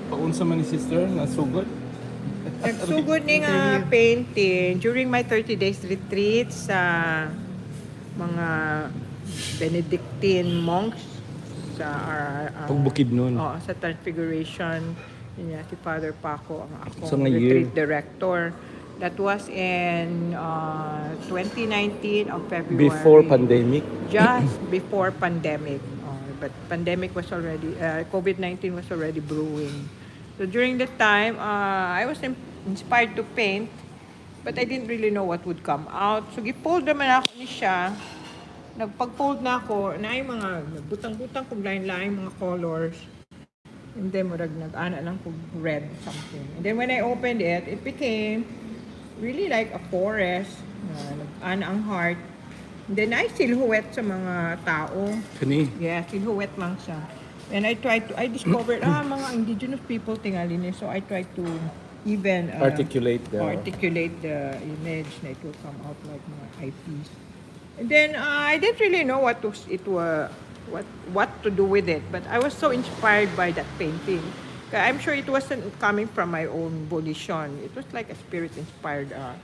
Paunsa man ni sister nga sugod. Nagsugod ni nga painting during my 30 days retreat sa mga Benedictine monks sa Pagbukid nun. sa Transfiguration. Yun nga, si Father Paco ang akong So, nga retreat year? director. That was in 2019 of February. Before pandemic. Just before pandemic. But pandemic was already, COVID-19 was already brewing. So during that time, I was inspired to paint, but I didn't really know what would come out. So gipold naman ako ni siya. Nagpag-fold na ako, na ay mga butang-butang kung lain-lain mga colors. And then murag nag-ana lang kung red something. And then when I opened it, it became really like a forest. Nag-ana ang heart. And then I silhouette sa mga tao. Kani. Yeah, silhouette lang siya. And I discovered, mga indigenous people tingali ni. So I tried to even Articulate the image na it will come out like mga eyepiece. And then I didn't really know what to do with it, but I was so inspired by that painting. I'm sure it wasn't coming from my own volition. It was like a spirit-inspired a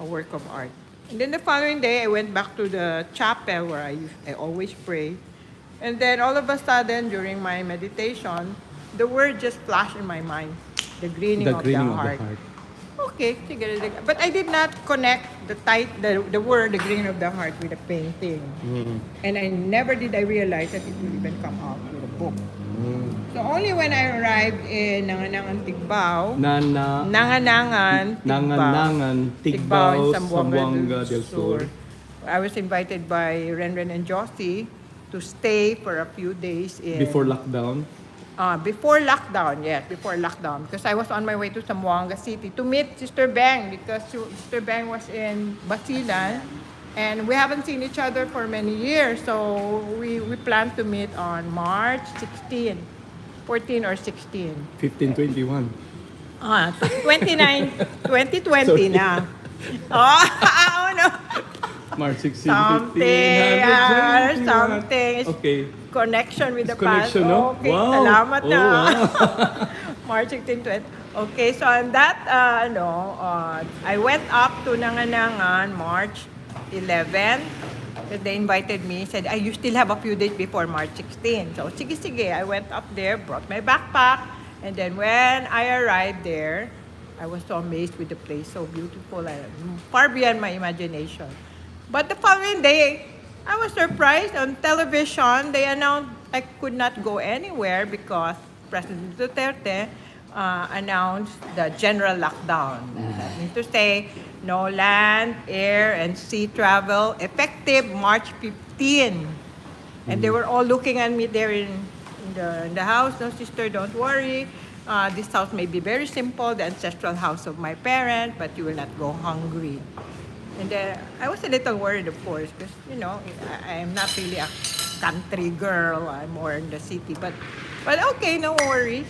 work of art. And then the following day, I went back to the chapel where I always pray. And then all of a sudden, during my meditation, the word just flashed in my mind, the greening of the heart. Okay, sige. But I did not connect the word, the greening of the heart, with a painting. And I never did I realize that it would even come out with a book. So only when I arrived in Nanganangan, Tigbao, Nanganangan, Tigbao in Zamboanga del Sur, I was invited by Renren and Josie to stay for a few days in... Before lockdown? Before lockdown, yes, before lockdown. Because I was on my way to Zamboanga City to meet Sister Beng because Sister Beng was in Basilan and we haven't seen each other for many years. So we planned to meet on March 16, 14 or 16. 1521. 2020 na. Oh, no. March 16, Something. Okay. Connection with the Connection, past. no? Okay, Wow. salamat na. Wow. March 16, 20. Okay, so on that, I went up to Nanganangan March 11. They invited me, said, you still have a few days before March 16. So, sige. I went up there, brought my backpack, and then when I arrived there, I was so amazed with the place, so beautiful, far beyond my imagination. But the following day, I was surprised. On television, they announced I could not go anywhere because President Duterte announced the general lockdown. That means to say, no land, air, and sea travel effective March 15. And they were all looking at me there in the house. No, sister, don't worry. This house may be very simple, the ancestral house of my parents, but you will not go hungry. And I was a little worried, of course, because, I'm not really a country girl. I'm more in the city. But okay, no worries.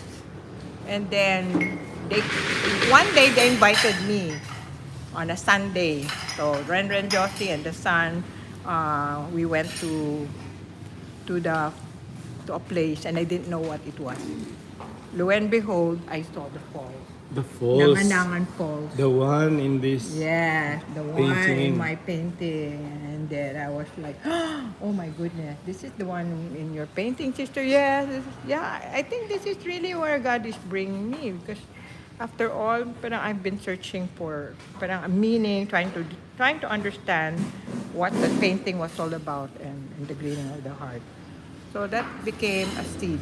And then, one day, they invited me on a Sunday. So, Ren Josie and the son, we went to a place, and I didn't know what it was. Lo and behold, I saw the falls. The falls. Nanganangan Falls. The one in this. Yes, the one painting. in my painting. And then I was like, oh my goodness, this is the one in your painting, sister. Yes, I think this is really where God is bringing me. Because after all, parang I've been searching for parang a meaning, trying to understand what the painting was all about and the greening of the heart. So that became a seed.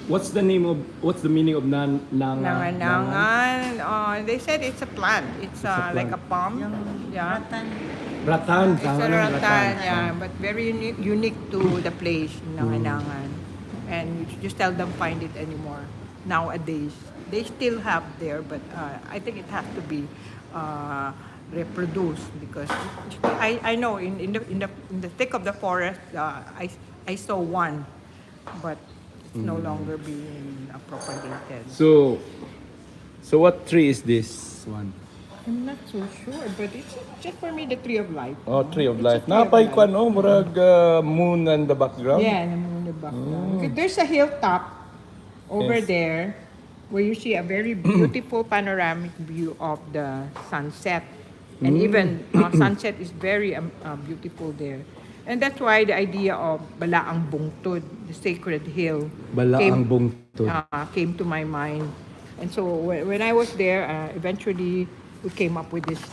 What's the meaning of nanganangan? They said it's a plant. It's like a palm. Yeah. Ratan. It's a ratan, yeah, but very unique to the place, Nanganangan. And you just seldom find it anymore nowadays. They still have there, but I think it has to be reproduced because I know in the thick of the forest I saw one, but it's no longer being propagated. So what tree is this one? I'm not so sure, but it's just for me the tree of life. Oh, tree of It's life. a tree of Napay ko life. murag moon in the background. Yeah, naman in the background. Okay, there's a hilltop over Yes. there. where you see a very beautiful panoramic view of the sunset. And even sunset is very beautiful there. And that's why the idea of Balaang Bungtod, the sacred hill, Balaang Bungtod. came to my mind. And so when I was there, eventually we came up with this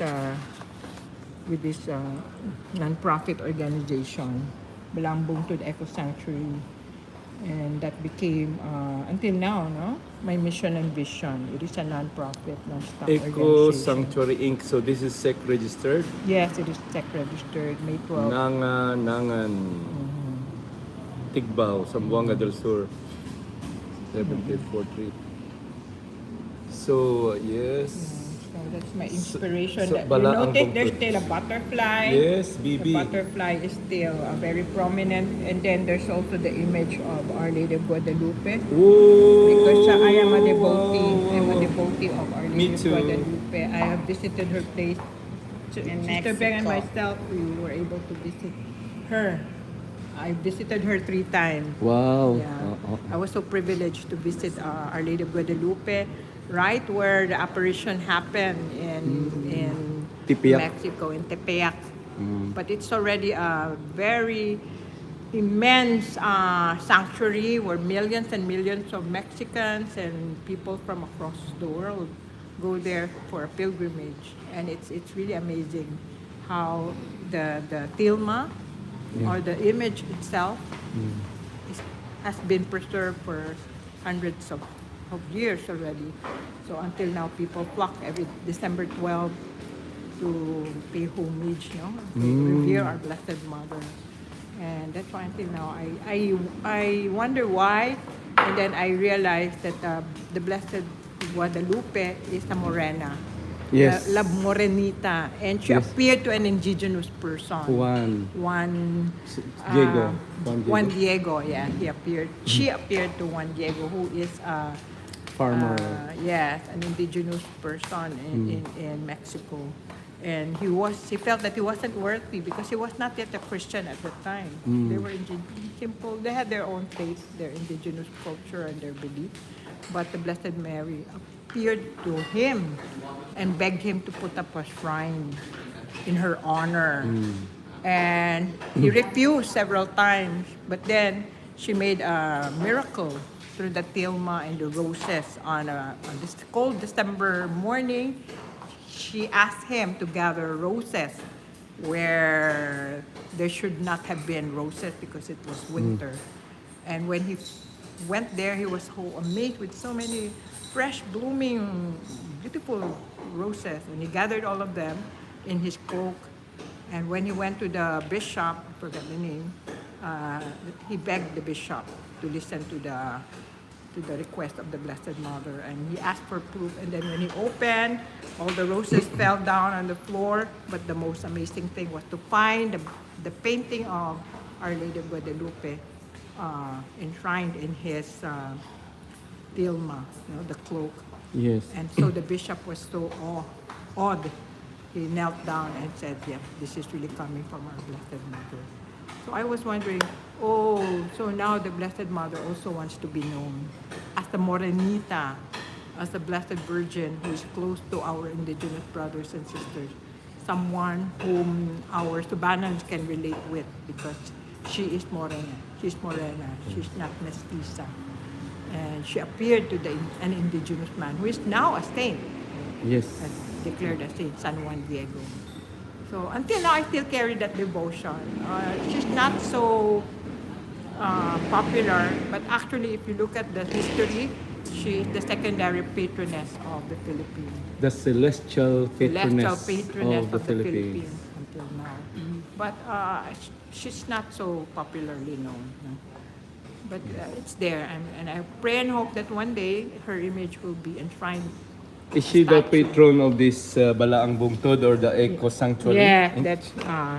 non-profit organization, Balaang Bungtod Eco Sanctuary. And that became, until now, no, my mission and vision. It is a non-profit, non-stop Eco organization. Sanctuary Inc. So this is SEC registered. Yes, it is tech registered, May 12. Nangan, Tigbao, Zamboanga del Sur, 7843. So, yes. So that's my inspiration. so That you Balaang notice there's Bungtod. still a butterfly. Yes, The BB. butterfly is still very prominent. And then there's also the image of Our Lady of Guadalupe. Whoa! Because I am a devotee. I'm a devotee of Our Me Lady of too. Guadalupe. I have visited her place. In Sister Beng and Mexico. myself, we were able to visit her. I visited her 3 times. Wow. Yeah. I was so privileged to visit Our Lady of Guadalupe, right where the apparition happened in Tepeyac. Mexico, in Tepeyac. But it's already a very immense sanctuary where millions and millions of Mexicans and people from across the world go there for a pilgrimage. And it's really amazing how the tilma or the image itself has been preserved for hundreds of years already. So until now, people flock every December 12 to pay homage, no? To revere our Blessed Mother. And that's why until now, I wonder why. And then I realized that the Blessed Guadalupe is a morena. Yes. La Morenita. And she Yes. appeared to an indigenous person. Juan Diego. Juan Juan Diego, yeah, he appeared. She appeared to Juan Diego, who is Farmer. yes, an indigenous person in Mexico. And he felt that he wasn't worthy because he was not yet a Christian at the time. They were simple. They had their own faith, their indigenous culture and their belief. But the Blessed Mary appeared to him and begged him to put up a shrine in her honor. And he refused several times. But then she made a miracle through the tilma and the roses on this cold December morning. She asked him to gather roses where there should not have been roses because it was winter. And when he went there, he was so amazed with so many fresh, blooming, beautiful roses. And he gathered all of them in his cloak. And when he went to the bishop, I forgot the name, he begged the bishop to listen to the request of the Blessed Mother. And he asked for proof. And then when he opened, all the roses fell down on the floor. But the most amazing thing was to find the painting of Our Lady of Guadalupe enshrined in his tilma, the cloak. Yes. And so the bishop was so awed. He knelt down and said, yeah, this is really coming from our Blessed Mother. So I was wondering, so now the Blessed Mother also wants to be known as the Morenita, as the Blessed Virgin who is close to our indigenous brothers and sisters, someone whom our Subanans can relate with because she is morena. She's morena. She's not mestiza. And she appeared to an indigenous man who is now a saint, Yes. as declared a saint, San Juan Diego. So until now, I still carry that devotion. She's not so popular, but actually, if you look at the history, she is the secondary patroness of the Philippines. The celestial patroness, Patroness of the Philippines. until now. But she's not so popularly known. No? But it's there, and I pray and hope that one day her image will be enshrined. Is she the Statue. patron of this Balaang Bungtod or the Eco Sanctuary? Yeah,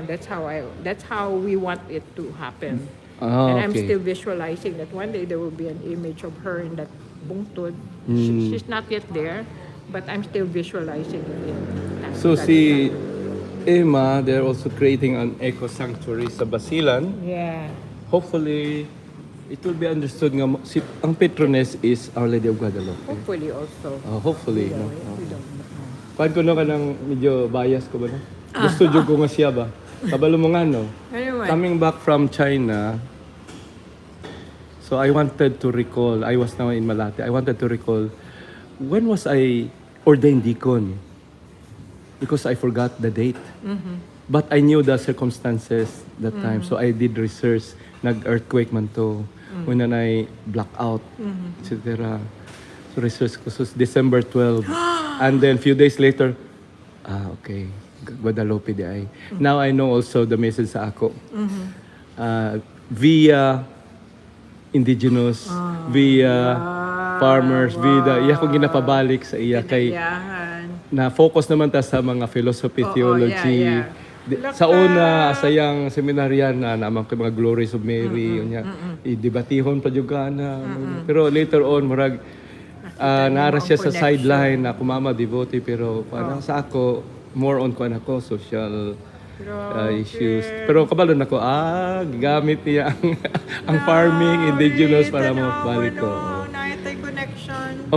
that's how we want it to happen. Ah, And I'm okay. still visualizing that one day there will be an image of her in that bungtod. She's not yet there, but I'm still visualizing it. So si Emma, they're also creating an Eco Sanctuary sa Basilan. Yeah. Hopefully, it will be understood nga si ang patroness is Our Lady of Guadalupe. Hopefully also. Hopefully, no. We don't know. Kuan ko no kanang medyo bias ko ba no? Gusto jud ko nga siya ba. Kabalo mo nga no. Anyway. Coming back from China, so I wanted to recall, I was now in Malate, I wanted to recall, when was I ordained deacon? Because I forgot the date. But I knew the circumstances that time, so I did research, nag-earthquake man to, when I blackout, etc. So research ko, so December 12. And then few days later, okay, Guadalupe di ay. Now I know also the message sa ako. Via indigenous, via farmers, via iya ko ginapabalik sa iya kay na focus naman ta sa mga philosophy, theology. Sa una sayang seminaryan na naman kay mga glories of Mary unya i-debatihon pa jud kana. Pero later on murag nara siya sa sideline na kumama devotee pero parang sa ako more on kuan ako social issues. Pero kabalo nako gamit niya ang farming indigenous para mabalik ko. Naitay connection.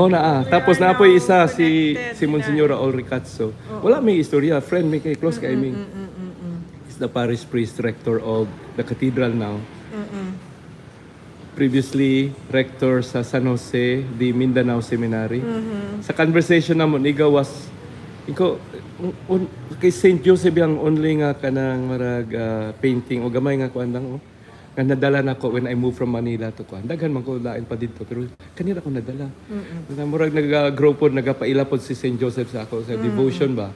Tapos naapoy isa si Monsignor Ulricazzo. Wala may istorya, friend may kay close kay me. He's the parish priest rector of the cathedral now. Previously rector sa San Jose di Mindanao Seminary. Sa conversation namon ikaw kay St. Joseph ang only nga kanang marag painting o gamay nga kuan lang nga nadala nako when I moved from Manila to kuan. Daghan man ko lain pa dito pero kanira ko nadala. Nga murag nag-grow pod nagapaila pod si St. Joseph sa ako sa devotion ba.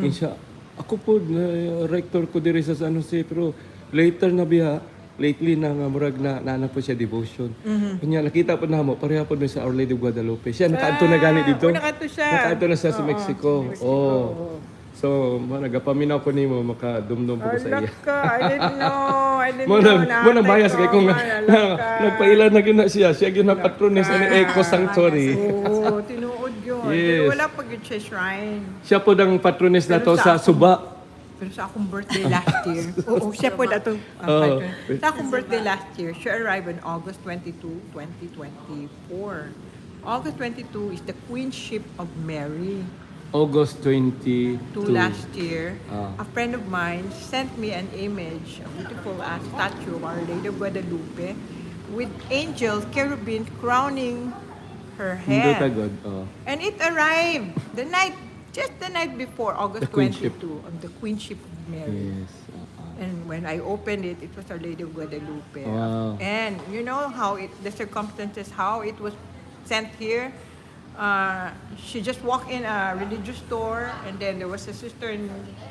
Insya ako pod rector ko diri sa San Jose pero later na biya lately na nga murag na po siya devotion. Kanya nakita po namo pareha po sa Our Lady of Guadalupe. Siya nakaadto na gani dito. Nakaadto siya. Nakaadto na siya sa Mexico. So, nagapaminaw ko nimo makadumdum po sa iya. I didn't know. Mo na bias kay kung nagpailan na gyud na siya. Siya gyud na patrones ani Eco Sanctuary. Tinuod yun. Yes. Pero wala pa gyud siya shrine. Siya po ang patrones na to sa Suba. Pero sa akong birthday last year, siya po na itong sa akong birthday last year, she arrived on August 22, 2024. August 22 is the Queenship of Mary. August 22. Last year, a friend of mine sent me an image, a beautiful statue of Our Lady of Guadalupe with angels, cherubim crowning her head. And it arrived just the night before, August 22, of the Queenship of Mary. Yes. And when I opened it, it was Our Lady of Guadalupe. Wow. And you know how the circumstances, how it was sent here. She just walked in a religious store, and then there was a sister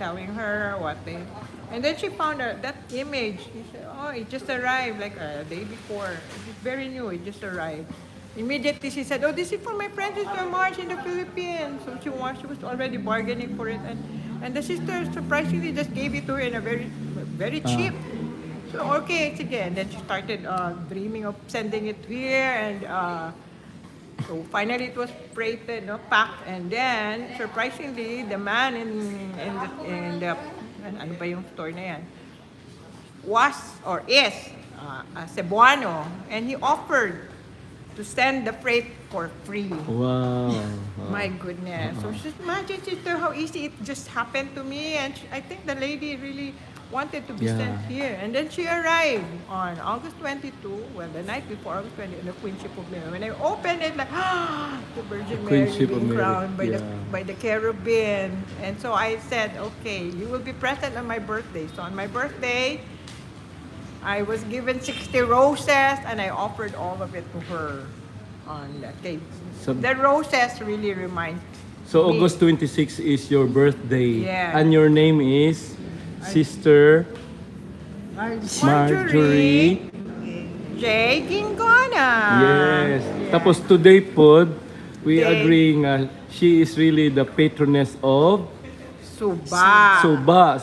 telling her what they. And then she found that image. She said, "Oh, it just arrived like a day before. It's very new. It just arrived." Immediately she said, "Oh, this is for my friend Sister Marge in the Philippines." So she was already bargaining for it, and the sister surprisingly just gave it to her in a very cheap. So okay, it's again. Then she started dreaming of sending it here, and so finally it was freighted, packed, and then surprisingly the man in the ano ba yung store na yan was or is a Cebuano, and he offered to send the freight for free. Wow. My goodness. So just imagine, sister, how easy it just happened to me. And I think the lady really wanted to be sent here. And then she arrived on August 22, well, the night before August 20, in the Queenship of Mary. When I opened it, like, the Virgin Mary being crowned by the cherubim. And so I said, okay, you will be present on my birthday. So on my birthday, I was given 60 roses, and I offered all of it to her on that day. So the roses really remind So me. August 26 is your birthday. Yeah. And your name is Sister Marjorie J. Guingona. Yes. Tapos today po, we agree nga she is really the patroness of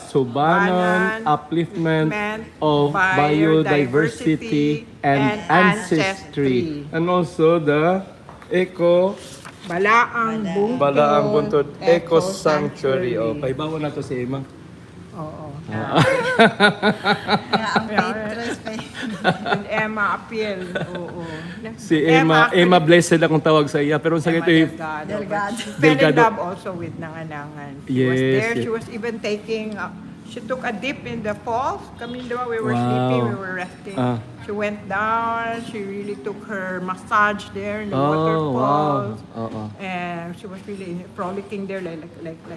Subanon upliftment of biodiversity and ancestry. And also the Balaang Buntod Eco Sanctuary. Paibawa na to si Emma. Oo. Ang patrons pa With Emma Apiel. Oo. Si Emma, actually, Emma Blessed akong tawag sa iya. Pero sa Emma ito, Delgado. Delgado. But she fell in Delgado. love also with Nanganangan. She was Yes, there. yes. She was even taking, she took a dip in the falls. Kami diba, we were Wow. sleeping, we were resting. Ah. She went down. She really took her massage there in the wow. waterfalls. Oo. And she was really frolicking there like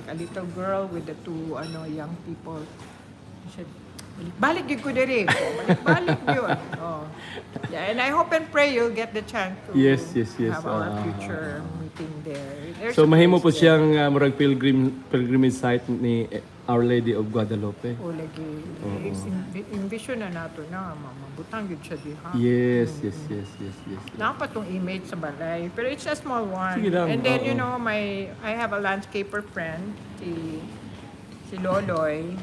a little girl with the two young people. She said, balik yun ko diri. Balik yun. Oh. Yeah, and I hope and pray you'll get the chance to Yes, yes. have our future meeting there. There's So a mahimo place po there. siyang murag pilgrimage site ni Our Lady of Guadalupe. O lagi. Envision na nato na, mabutang yun siya diha. Yes. Dapat tong image sa balay. Pero it's a small one. Sige lang, And then, oo. I have a landscaper friend, si Loloy.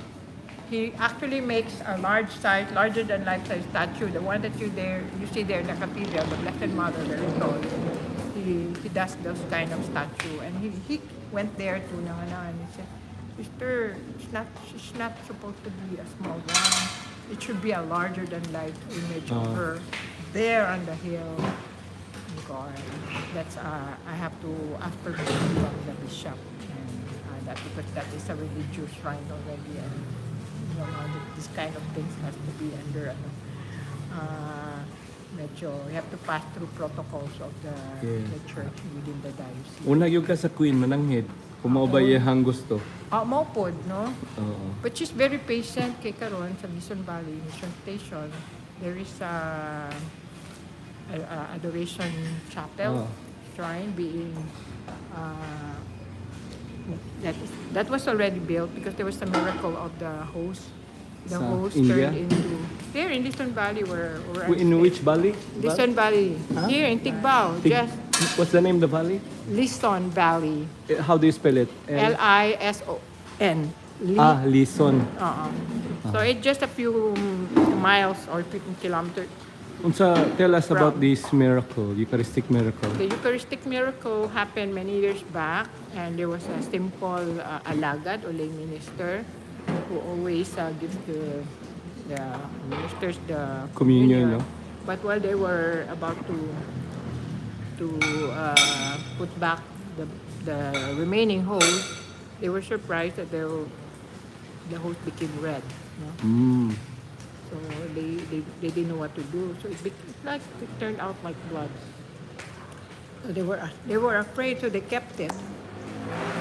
He actually makes a large size, larger than life-size statue. The one that you see there in the cathedral, the Blessed Mother, very tall. He does those kind of statue. And he went there to Nanganan and he said, Sister, she's not supposed to be a small one. It should be a larger than life image of her there on the hill. God, that's I have to ask permission from the bishop, and that because that is a religious shrine already, and this kind of things has to be under medyo you have to pass through protocols of the church within the diocese. Una gyud ka sa Queen Mananghid. Kung mao ba iyang gusto. Mo pod, no? Oo. But she's very patient kay karon sa Bison Valley Mission Station. There is a adoration chapel shrine being that was already built because there was a miracle of the host. The Sa host India? turned into there in Dison Valley where In which valley? Dison Valley here in Tigbao, just What's the name of the valley? Liston Valley, How do you spell it? Lison. Lison. So it's just a few miles or 15 kilometers. Unsa tell us about this miracle, Eucharistic miracle. The Eucharistic miracle happened many years back, and there was a simple alagad or lay minister who always gives the ministers the Communion, no? But while they were about to put back the remaining host, they were surprised that the host became red. No? Mm. So they didn't know what to do. So it turned out like blood. So they were afraid, so they kept it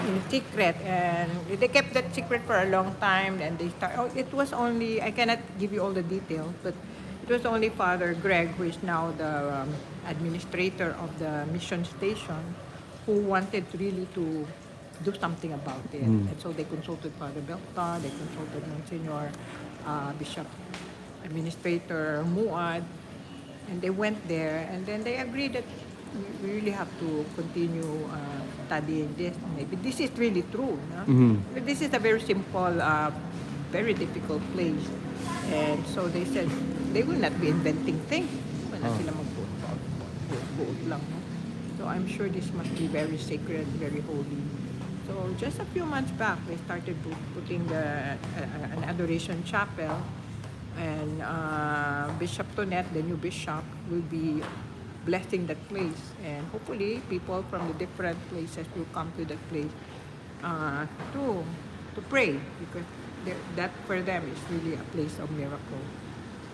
in secret, and they kept that secret for a long time. And they it was only, I cannot give you all the details, but it was only Father Greg, who is now the administrator of the mission station, who wanted really to do something about it. And so they consulted Father Belta, they consulted Monsignor Bishop Administrator Muad, and they went there, and then they agreed that we really have to continue studying this. Maybe this is really true. No? But this is a very simple, very difficult place. And so they said, they will not be inventing things. Wala sila magbuot lang. No? So I'm sure this must be very sacred, very holy. So just a few months back, they started putting an adoration chapel. And Bishop Tonet, the new bishop, will be blessing that place. And hopefully, people from the different places will come to that place to pray, because that for them is really a place of miracle.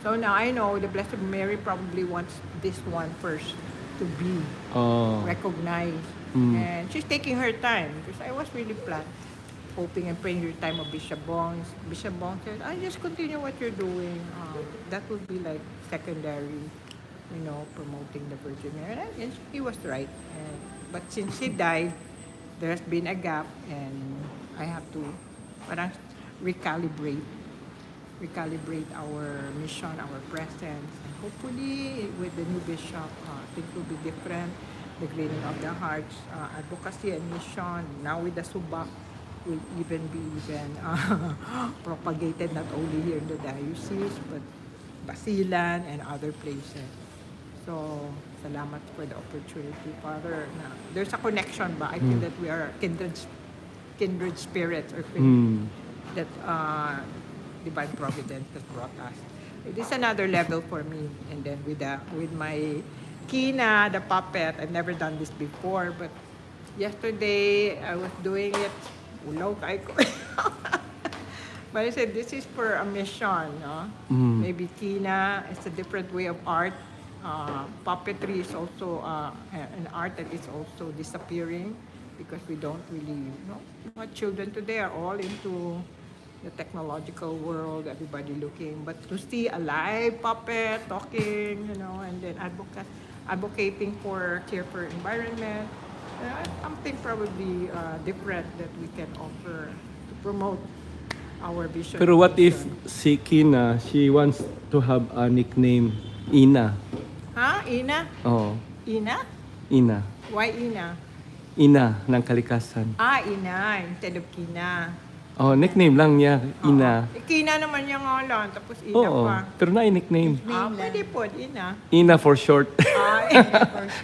So now I know the Blessed Mary probably wants this one first to be recognized. And she's taking her time, because I was really hoping and praying your time of Bishop Bongs. Bishop Bongs said, I just continue what you're doing. That would be like secondary, promoting the Virgin Mary. And he was right. But since he died, there has been a gap, and I have to parang recalibrate our mission, our presence. And hopefully, with the new bishop, things will be different. The cleaning of the hearts, advocacy and mission. Now with the subak, will even be propagated not only here in the diocese, but Basilan and other places. So, salamat for the opportunity, Father. There's a connection ba? I think that we are kindred spirits, or that divine providence has brought us. It is another level for me. And then with my Kina, the puppet, I've never done this before, but yesterday I was doing it. Ulaw kay ko. But I said, this is for a mission, no? Maybe Kina is a different way of art. Puppetry is also an art that is also disappearing because we don't really, what children today are all into the technological world, everybody looking. But to see a live puppet talking, and then advocating for safer environment, something probably different that we can offer to promote our vision. Pero what if si Kina, she wants to have a nickname, Ina? Ha? Ina? Oo. Ina? Ina. Why Ina? Ina ng kalikasan. Ina instead of Kina. Oh, nickname lang niya, Ina. Kina naman niya nga lang, tapos Ina Oo, pa. pero na-nickname. Pwede po, Ina. Ina for short. Kay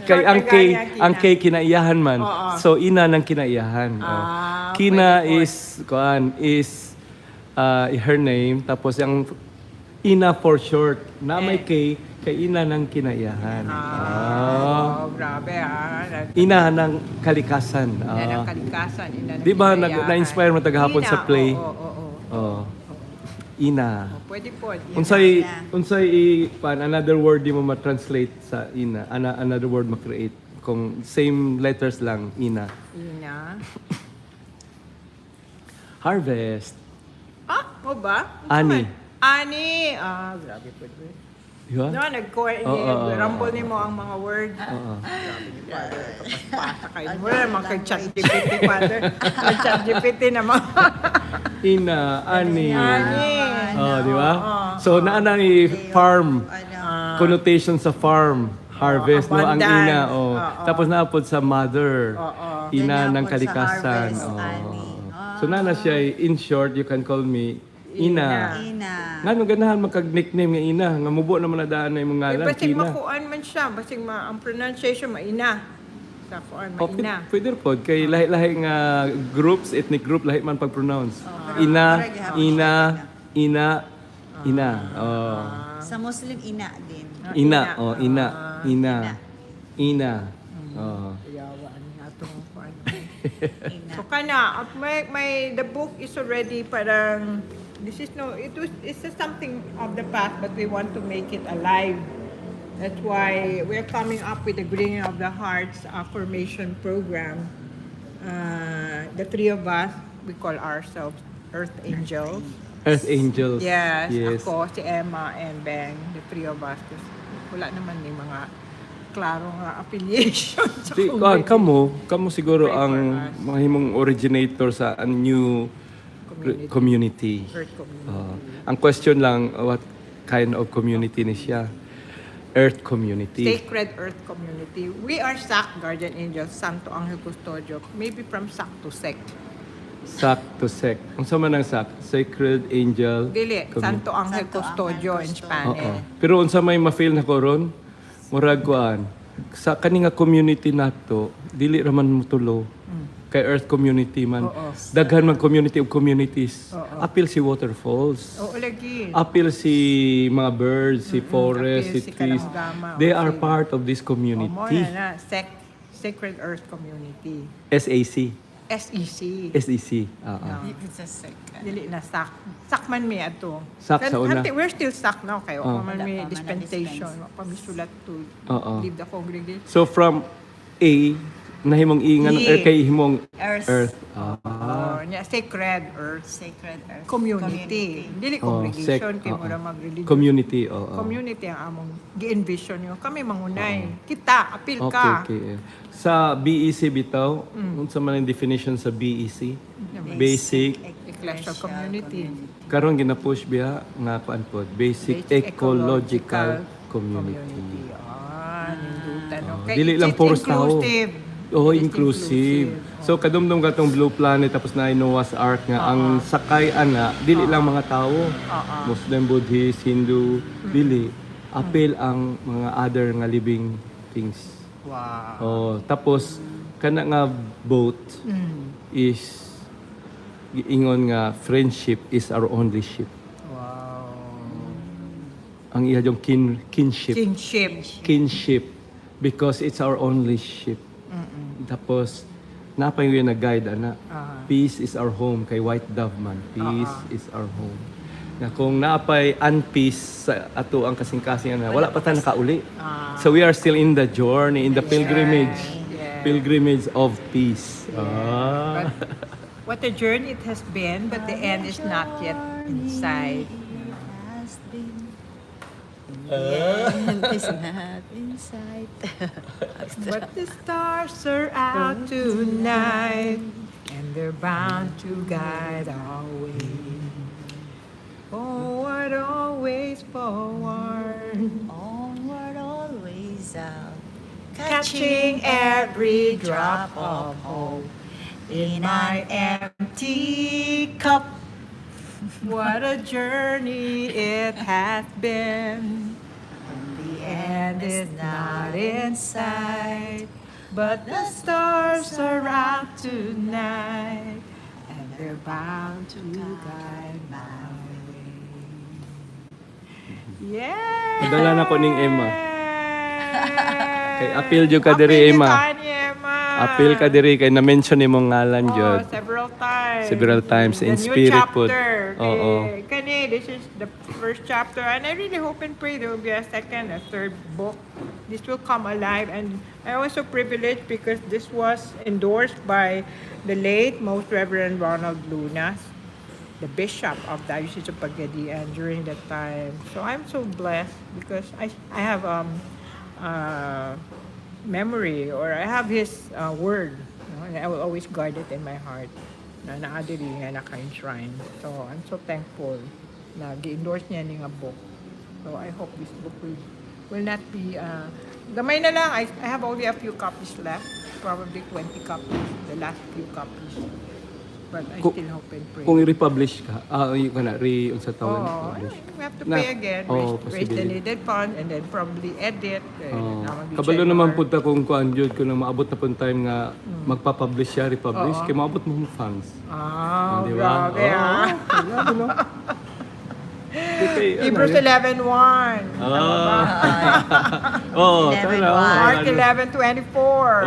Short ang na K kinaiyahan man. Oo. So Ina ng kinaiyahan. Oh. Kina is her name, tapos ang Ina for short. Na may K, kay Ina ng kinaiyahan. Grabe Ina ng kalikasan. Ina ng kalikasan, Ina ng Di ba kinayahan. na-inspire mo tagahapon Ina, sa play? Oo. Ina. Pwede po. Unsay another word di mo ma-translate sa Ina, another word ma-create kung same letters lang, Ina. Ina. Harvest. Mo ba? Ani. Ani. Grabe po. Diba? No, rumble ni mo ang mga word. Grabe ni Father. Tapos pasa kayo. Wala naman kay ChatGPT, Father. Ang ChatGPT naman. Ina, ani. Ani. Di ba? So, naana ni farm. Connotation sa farm. Harvest, no? Ang abundant. ina. Tapos naapod sa mother. Ina Yan ng napod sa kalikasan. harvest, ani. So, nana siya, in short, you can call me Ina. Ina. Nga nung ganahan magkag-nickname nga Ina. Nga mubo naman na daan na yung mga ngalan, Basing Kina. makuan man siya. Basing ang pronunciation, maina. Sa kuan, maina. Pwede po. Kay lahi-lahi nga groups, ethnic group, lahi man pag-pronounce. Ina, Ina, Ina, Ina. Sa Muslim, ina din. Ina, Ina, Ina, Ina. Yawaan nga itong kuan. Ina. So kana, the book is already parang, it's just something of the past, but we want to make it alive. That's why we're coming up with the Greening of the Hearts affirmation program. The three of us, we call ourselves Earth Angels. Earth Angels. Yes, Yes. ako, si Emma, and Beng, the three of us. Kasi wala naman ni mga klarong affiliation sa Di, community. kamo siguro Pray ang for us. mga himong originator sa a new community. Earth community. Ang question lang, what kind of community ni siya? Earth community. Sacred Earth Community. We are SAC, Guardian Angels, Santo Angel Custodio. Maybe from SAC to SEC. SAC to SEC. Ang sama ng SAC, Sacred Angel. Dili, Santo Angel Santo Custodio Angel in Custodio. Spanish. Pero unsa may ma-feel na ko ron, murag kuan. Sa kani nga community nato, dili ra man motulo. Kay Earth community man. Oo. Daghan man community of communities. Oo. Appeal si waterfalls. Oo, lagi. Appeal si mga birds, si forest, appeal si si trees. Kalangama, They o are si- part of this O mo community. na, Sacred Earth Community. SAC. SEC. SEC. It's a sec. Dili na SAC. SAC man mi ato. SAC sa una. We're still SAC now kayo. Oh. Man Wala may pa man dispensation. na-dispense. Pamisulat to Oo. leave the congregation. So from A, nahimong ingan, E. kay himong Earth. Earth. Nya Sacred Earth Sacred Earth. Community. Dili Oh, congregation sec- kay oo. mura mag-religion. Community. Oo. Community ang among gi-envision nyo. Kami mangunay. Kita, apil Okay, ka. okay. Sa BEC bitaw, unsa man ang definition sa BEC? Basic. Ecclesial community. Karon gina-push biya nga kuan pod, basic ecological community. Nindutan. Oh, Okay. dili lang It's puros tao. inclusive. Oo, It's inclusive. So kadumdum katong Blue Planet tapos na Noah's Ark nga ang sakay ana dili lang mga tao. Muslim, Buddhist, Hindu, dili. Apil ang mga other nga living things. Wow. Oh, tapos kana nga boat is giingon nga friendship is our only ship. Wow. ang iya yung kinship. Kinship. Because it's our only ship. Tapos napay yung nag-guide ana. Peace is our home kay White Dove man. Peace is our home. Na kung napay unpeace sa ato ang kasing-kasing ana, wala pa ta nakauli. So we are still in the journey, in the pilgrimage. Yeah. Pilgrimage of peace. But what a journey it has been, but the end is not yet in sight. Has been. And is not in sight. But the stars are out tonight, and they're bound to guide our way. Forward, always forward, Onward, always out. catching every drop of hope in my empty cup. What a journey it has been. The end is not in sight, but the stars are out tonight, and they're bound to guide my way. Yeah. Padala na ko ning Emma. Kay appeal jud ka diri, Emma. Appeal ka diri kay na-mention imong ngalan jud. Several times. Several times in The new spirit po. chapter. Oo. Kani, this is the first chapter, and I really hope and pray there will be a second, a third book. This will come alive, and I was so privileged because this was endorsed by the late Most Reverend Ronald Lunas, the bishop of the Diocese of Pagadian during that time. So I'm so blessed because I have memory, or I have his word, you know, and I will always guard it in my heart na naadiri nga naka-enshrine. So I'm so thankful na gi-endorse niya ning a book. So I hope this book will not be gamay na lang. I have only a few copies left, probably 20 copies, the last few copies. But I Kung- still hope and pray. Kung i-republish ka, yung kana unsa tawag Oh, republish. we have to Na- pay again, oh, raise the possibly. needed fund, and then probably edit. Oh. na mag-check Kabalo naman more. punta kung kuan jud kung maabot na pun time nga magpa-publish siya, republish kay maabot mo yung funds. Ah, Di ba? grabe ah. Grabe no. Okay, Hebrews 11:1. Oh, 11:1. Mark 11:24.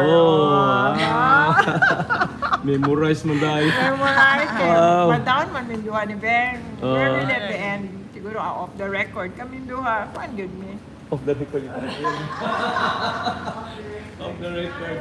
Memorize mo dahil. Memorize it. Wow. Madaon man min duha ni Ben. Oh. Very at the end. Siguro off the record kami duha. Kuan gyud mi. Off the record. Off the record.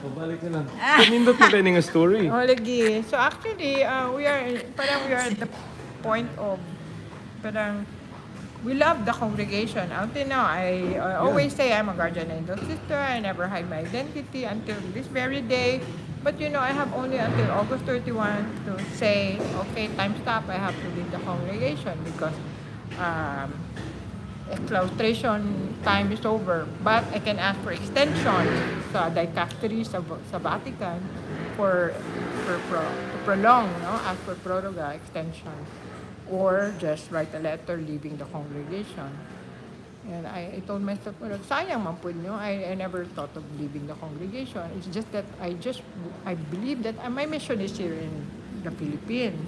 O, balik na lang. Pinindot mo kayo ng story. Oh, lagi. So actually, we are at the point of parang we love the congregation. Until now, I always say I'm a guardian angel sister. I never hide my identity until this very day. But you know, I have only until August 31 to say, okay, time stop. I have to leave the congregation because claustration time is over. But I can ask for extension sa dicastery sa Vatican to prolong, no? Ask for proroga extension. Or just write a letter leaving the congregation. And I told myself, well, sayang man po nyo. I never thought of leaving the congregation. It's just that I believe that my mission is here in the Philippines.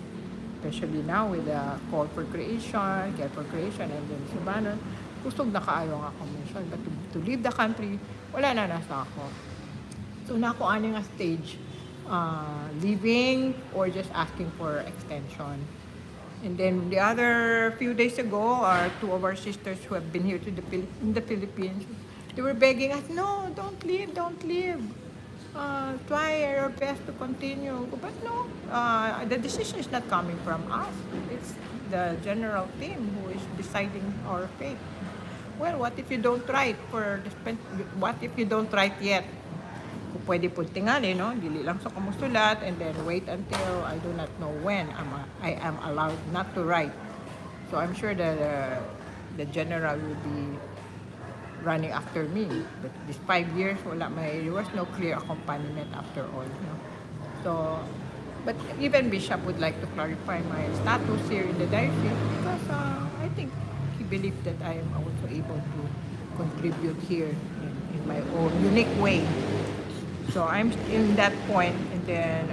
Especially now with the call for creation, care for creation, and then Subanon. Kusog na kaayo nga akong mission. But to leave the country, wala na nasa ako. So nako ani nga stage, leaving or just asking for extension. And then the other few days ago, two of our sisters who have been here in the Philippines, they were begging us, no, don't leave. Try your best to continue. But no, the decision is not coming from us. It's the general team who is deciding our fate. Well, what if you don't write what if you don't write yet? Kung pwede po tingali, no? Dili lang sa kumusulat and then wait until I do not know when I am allowed not to write. So I'm sure that the general will be running after me. But these 5 years, there was no clear accompaniment after all. No? So, but even Bishop would like to clarify my status here in the diocese because I think he believed that I am also able to contribute here in my own unique way. So I'm in that point, and then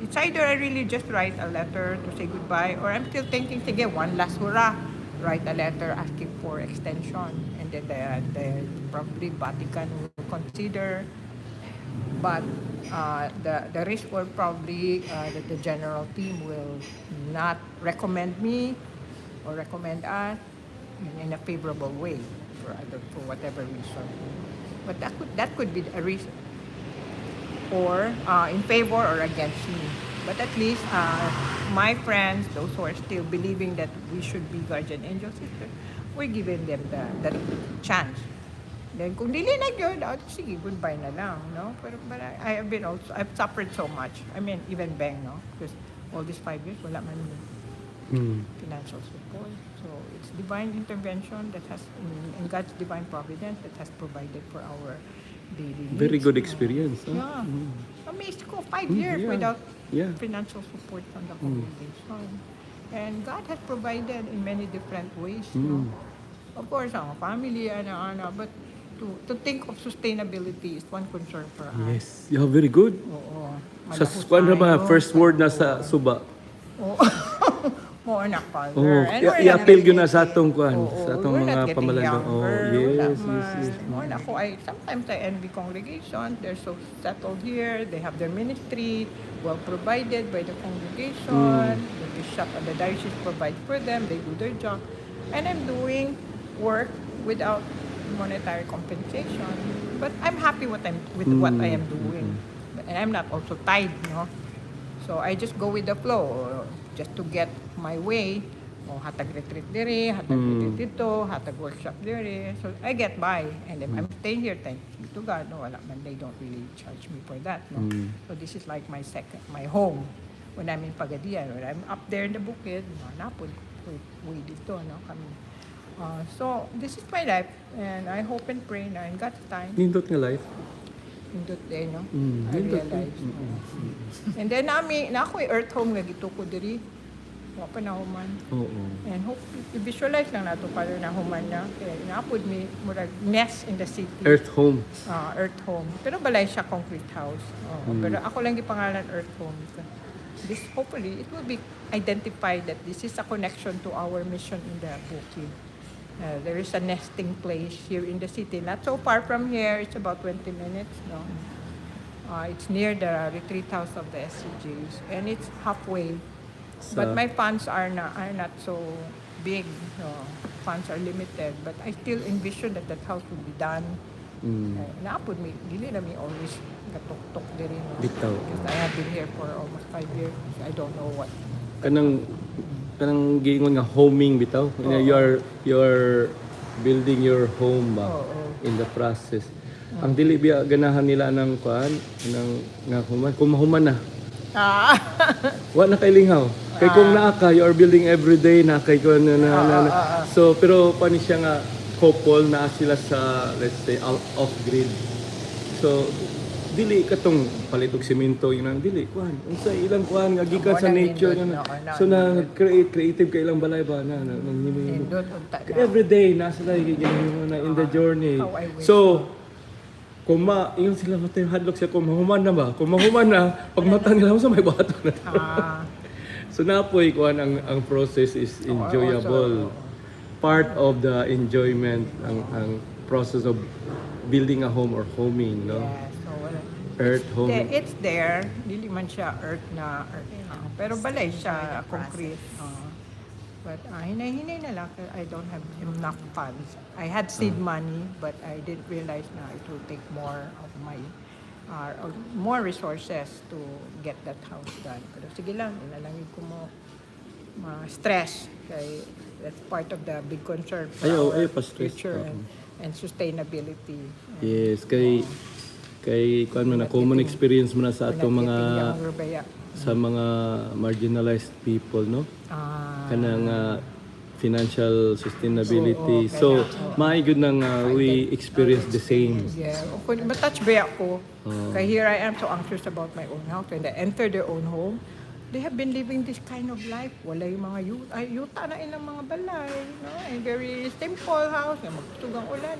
it's either I really just write a letter to say goodbye, or I'm still thinking, sige, one last hurrah, write a letter asking for extension, and then the probably Vatican will consider, but the risk will probably that the general team will not recommend me or recommend us in a favorable way for whatever reason. But that could be a reason, or in favor or against me. But at least my friends, those who are still believing that we should be guardian angel sisters, we're giving them the chance. Then kung dili na yun, sige, goodbye na lang, no? But I have been also, I've suffered so much. I mean, even Beng, no? Because all these 5 years, wala man financial support. So it's divine intervention that has, in God's divine providence, that has provided for our daily needs. Very good experience. Huh? Yeah. Amazed ko, 5 years without financial support from the congregation. And God has provided in many different ways. No? Of course, ang family, but to think of sustainability is one concern for us. Yes. Yeah, very good. Oo. Sa kwan ba, first word na sa suba. Oo. More na Father. Oh, And we're not i-appeal yun na getting- sa atong kwan, Oo, sa atong we're not mga getting pamalandong. Oh, younger. yes, Wala yes, yes. man. More na ako, sometimes I envy congregation. They're so settled here. They have their ministry well provided by the congregation. The bishop and the diocese provide for them. They do their job. And I'm doing work without monetary compensation. But I'm happy with what I am doing. And I'm not also tied, no? So I just go with the flow just to get my way. O hatag retreat diri, hatag retreat dito, hatag workshop diri. So I get by, and if I'm staying here, thank you to God. No, wala man, they don't really charge me for that. No, so this is like my home when I'm in Pagadian. When I'm up there in the bukid, napod way dito, no, kami. So this is my life, and I hope and pray na in God's time. Nindot nga life. Indot day, no? I Nindot. realize. And then na ako earth home nga gituko diri. Wa pa na human. Oo. And hope i-visualize lang nato para na human na. Kaya inaapod mi murag nest in the city. Earth home. Earth home. Pero balay siya concrete house. Pero ako lang gipangalan earth home. This hopefully it will be identified that this is a connection to our mission in the bukid. There is a nesting place here in the city. Not so far from here. It's about 20 minutes. No? It's near the retreat house of the SCJs. And it's halfway. But my funds are not so big. Funds are limited. But I still envision that house will be done. Naapod mi, dili na mi always gatok-tok diri. Bitaw. Because I have been here for almost 5 years. I don't know what. Kanang giingon nga homing bitaw. You're building your home ba in the process. Ang dili biya ganahan nila ng kuan nga human, kumahuman na. Wa na kay lingaw. Kay kung naa ka, you are building every day na kay ko na. So pero pani siya nga couple na sila sa, let's say, off-grid. So dili katong palit og semento yun ang dili kuan unsa ilang kuan nga gikan sa nature yun. So na creative kay ilang balay ba na nanghimo every day nasa lagi na in the journey. So ingon sila matay hadlok siya kung mahuman na ba, kung mahuman na pag mata nila sa may bato na. So napoy kuan ang process is enjoyable. Part of the enjoyment ang process of building a home or homing, no? Earth home. It's there. Dili man siya earth na pero balay siya concrete. But hinay-hinay na lang. I don't have enough funds. I had seed money, but I didn't realize na it will take more of my more resources to get that house done. Pero sige lang, inalangin ko mo ma-stress. Kay that's part of the big concern for our future and sustainability. Yes, kay kuan man na common experience mo na sa atong mga sa mga marginalized people, no? Kanang financial sustainability. So, good nang we experience the same. Yeah. Kung matouch ba ako, kaya here I am so anxious about my own house. When they enter their own home, they have been living this kind of life. Wala yung mga yuta na ilang mga balay. No? And very simple house. Magtugang ulan.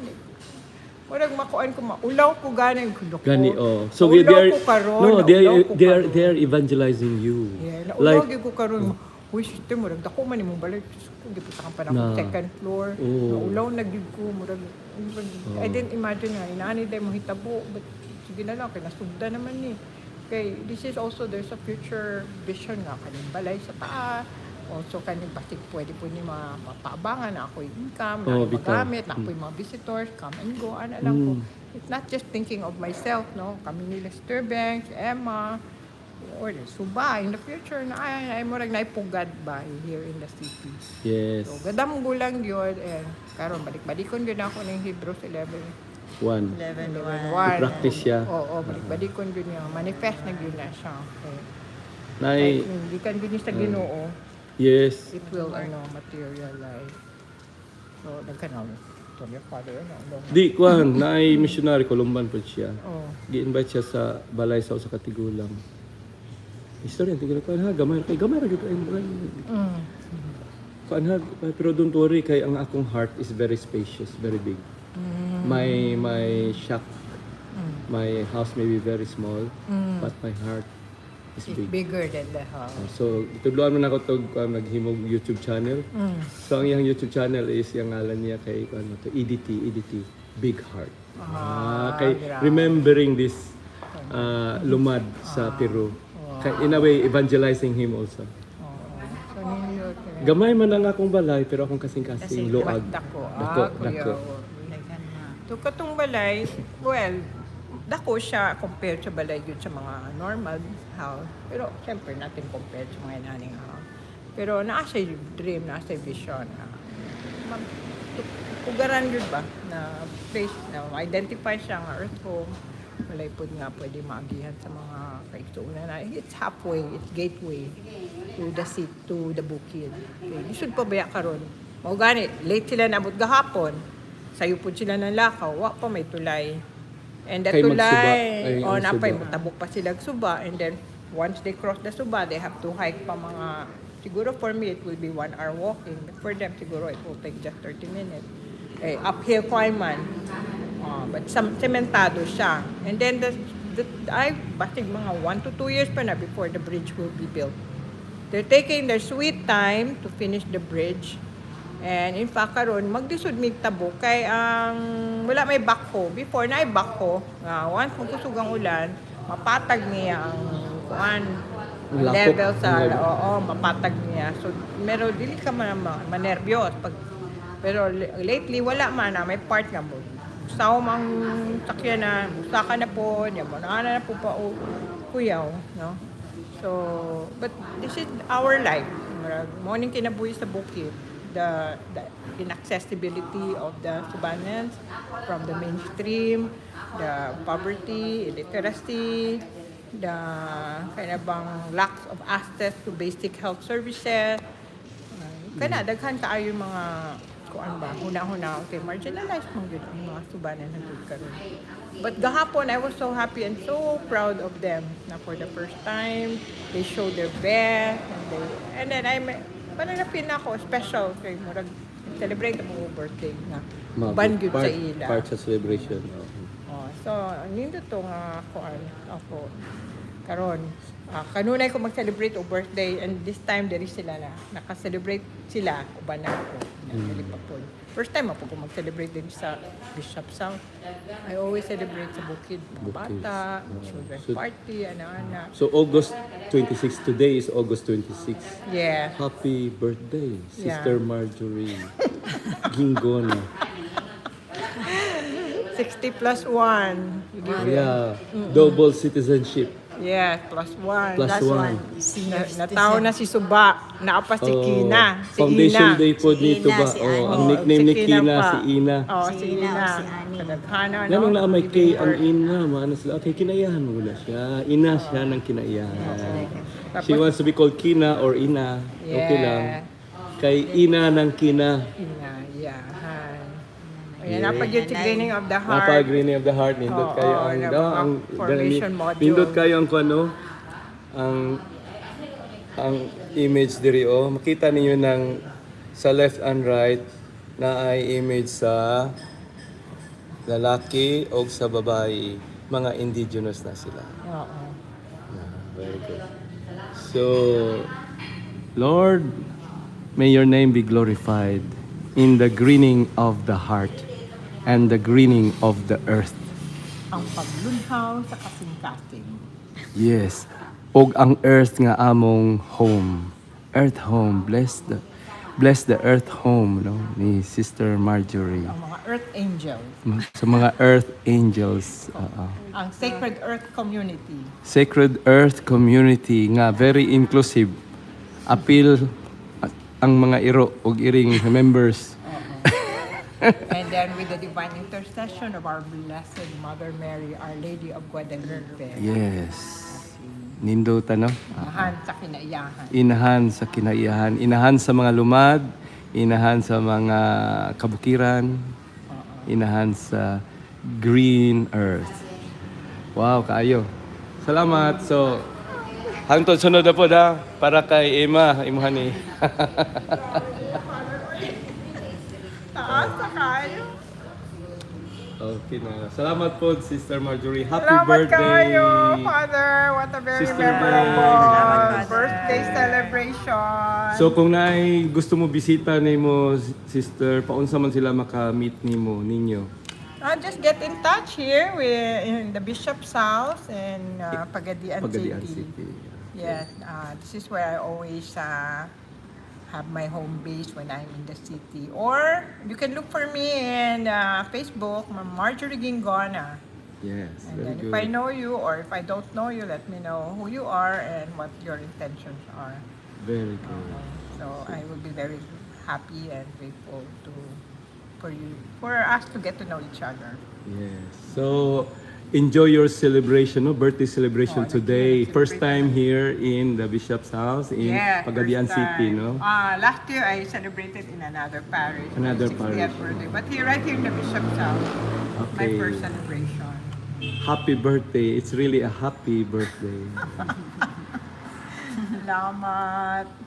Murag makuan ko maulaw ko gani ko. Gani, oh. So Ulaw they are ko karon, no, ulaw ko karon. they are evangelizing you. Yeah, naulaw Like ko karon. Uy, system murag dako man imong balay. Kung di pa pa na second floor. Oh. Naulaw na gyud ko murag I didn't imagine nga inaani day mo hitabo but sige na lang kay nasugda naman ni. Okay, this is also there's a future vision nga kaning balay sa taas. Also kaning basig pwede po ni mapaabangan na ako'y income, na magamit, na ako'y mga visitors, come and go, ano lang ko. It's not just thinking of myself, no? Kami ni Lester Banks, Emma, or Suba in the future na ay murag naipugad ba here in the city. yes. So, gadam gulang yun, and karon balik-balikon yun ako ng Hebrews 11. 1. 11:1. Practice siya. Oo, balik-balikon yun yung manifest na yun na siya. Okay. Nay, Hindi kan yun sa Ginoo. yes. It will materialize. So, nagkanaw. So, your father, Di kuan naay missionary Columban po siya. Oh. Gi-invite siya sa balay sa usa ka tigulang. Istorya tinggal kuan ha gamay ra gyud kay kuan ha pero don't worry kay ang akong heart is very spacious, very big. My shack, my house may be very small, but my heart is It's big. bigger than the house. So, itudloan mo na ako itong naghimog YouTube channel. So, ang iyang YouTube channel is, yung ngalan niya kay EDT, Big Heart. Kay grabe. remembering this lumad sa Peru. Kay, in a way, evangelizing him also. So, ninyo, Gamay man ang akong balay, pero akong kasing-kasing luag. dako. Dako. So, katong balay, well, dako siya compared sa balay yun sa mga normal house. Pero, siyempre, natin compared sa mga inaning house. Pero, naasa yung dream, naasa yung vision na ugaran yun ba na place na identify siya nga earth home. Walay po nga pwede maagihan sa mga kaigsuunan na it's halfway, it's gateway to the seat, to the bukid. Okay, lisod pa baya karon. Mao gani, late sila nabot gahapon. Sayo po sila ng lakaw, wa pa may tulay. And the Kay magsuba. tulay, Ay, ang napay suba. matabok pa sila suba. And then, once they cross the suba, they have to hike pa mga, siguro for me, it will be 1 hour walking. But for them, siguro it will take just 30 minutes. Uphill climb man. But sementado siya. And then, basig mga 1 to 2 years pa na before the bridge will be built. They're taking their sweet time to finish the bridge. And in fact, karon magdisod mig tabo kay ang wala may backhoe. Before na ay backhoe, once kung kusog ang ulan, mapatag niya ang kuan level sa mapatag niya. So meron dili ka manervyos pag pero lately wala man na may part nga mo. Saw mang sakyanan, busaka na po, niya mo na po pa kuyaw, no? So, but this is our life. Morning kinabuhi sa bukid. The inaccessibility of the Subanans from the mainstream, the poverty, illiteracy, the kind of lack of access to basic health services. Daghan kaayo mga kuan ba, huna-huna, okay, marginalized mong yun ang mga Subanan nandun karon. But gahapon, I was so happy and so proud of them na for the first time, they showed their best, and then pananapin ako, special, kay murag celebrate ang birthday na bangyud sa ila. Part sa celebration. So, nindo to nga ako karon. Kanunay ko mag-celebrate o birthday and this time diri sila na naka-celebrate sila uban na ako. First time ako mag-celebrate din sa Bishop South. I always celebrate sa bukid, mga bata, children's party, ana-ana. So August 26, today is August 26. Yeah. Happy birthday, Sister Marjorie. Guingona. 60 plus 1. Yeah, double citizenship. Yeah, plus 1. Plus 1. Nataw na si Suba, naapa si Kina, si Foundation Ina. Day po dito ba? si Ani. Ang nickname ni Kina, pa. si Ina. Si Ina, Ina. si Ani. Kadaghanan, Ganun na may kay ang Living Ina, maano sila. Okay, kinayahan mo na siya. Ina siya ng kinayahan. Tapos- She wants to be called Kina or Ina. Yeah. Okay lang. kay Ina ng Kina. Inayahan. Ayan, napag-greening of the heart. Napag-greening of the heart. Nindot Oo, kayo na ang mga formation module. nindot kayo ang kuno ang image diri makita ninyo ng sa left and right na ay image sa lalaki o sa babae, mga indigenous na sila. Oo. Very good. So, Lord, may your name be glorified in the greening of the heart and the greening of the earth. Ang paglunhaw sa kasing-kasing. Yes. Og ang earth nga among home. Earth home. Bless the earth home, no? Ni Sister Marjorie. Ang mga earth angels. Sa mga earth angels. Ang sacred earth community. Sacred earth community nga very inclusive. Appeal ang mga iro og iring members. And then with the divine intercession of our Blessed Mother Mary, Our Lady of Guadalupe. Yes. Nindo no? Inahan sa kinaiyahan. Inahan sa kinaiyahan, inahan sa mga lumad, inahan sa mga kabukiran, inahan sa green earth. Wow, kaayo. Salamat. So, hangtod sunod na po para kay imuhan ni. Taas sa kayo. Okay na. Salamat po, Sister Marjorie. Happy Salamat birthday! kayo, Father. What a very Sister memorable Beng. birthday celebration. So kung naay gusto mo bisita nimo, Sister, paunsa man sila maka-meet ninyo? Just get in touch here in the Bishop's house in Pagadian City. Yes, this is where I always have my home base when I'm in the city. Or you can look for me in Facebook, Marjorie Guingona. Yes, And very then good. if I know you or if I don't know you, let me know who you are and what your intentions are. Very good. So I will be very happy and grateful for us to get to know each other. Yes. So enjoy your celebration, birthday celebration today. First time here in the Bishop's house in Pagadian first City, time. no? Last year I celebrated in another parish. Another my 60th parish. birthday. But here, right here in the Bishop's house, my Okay. first celebration. Happy birthday. It's really a happy birthday. Salamat.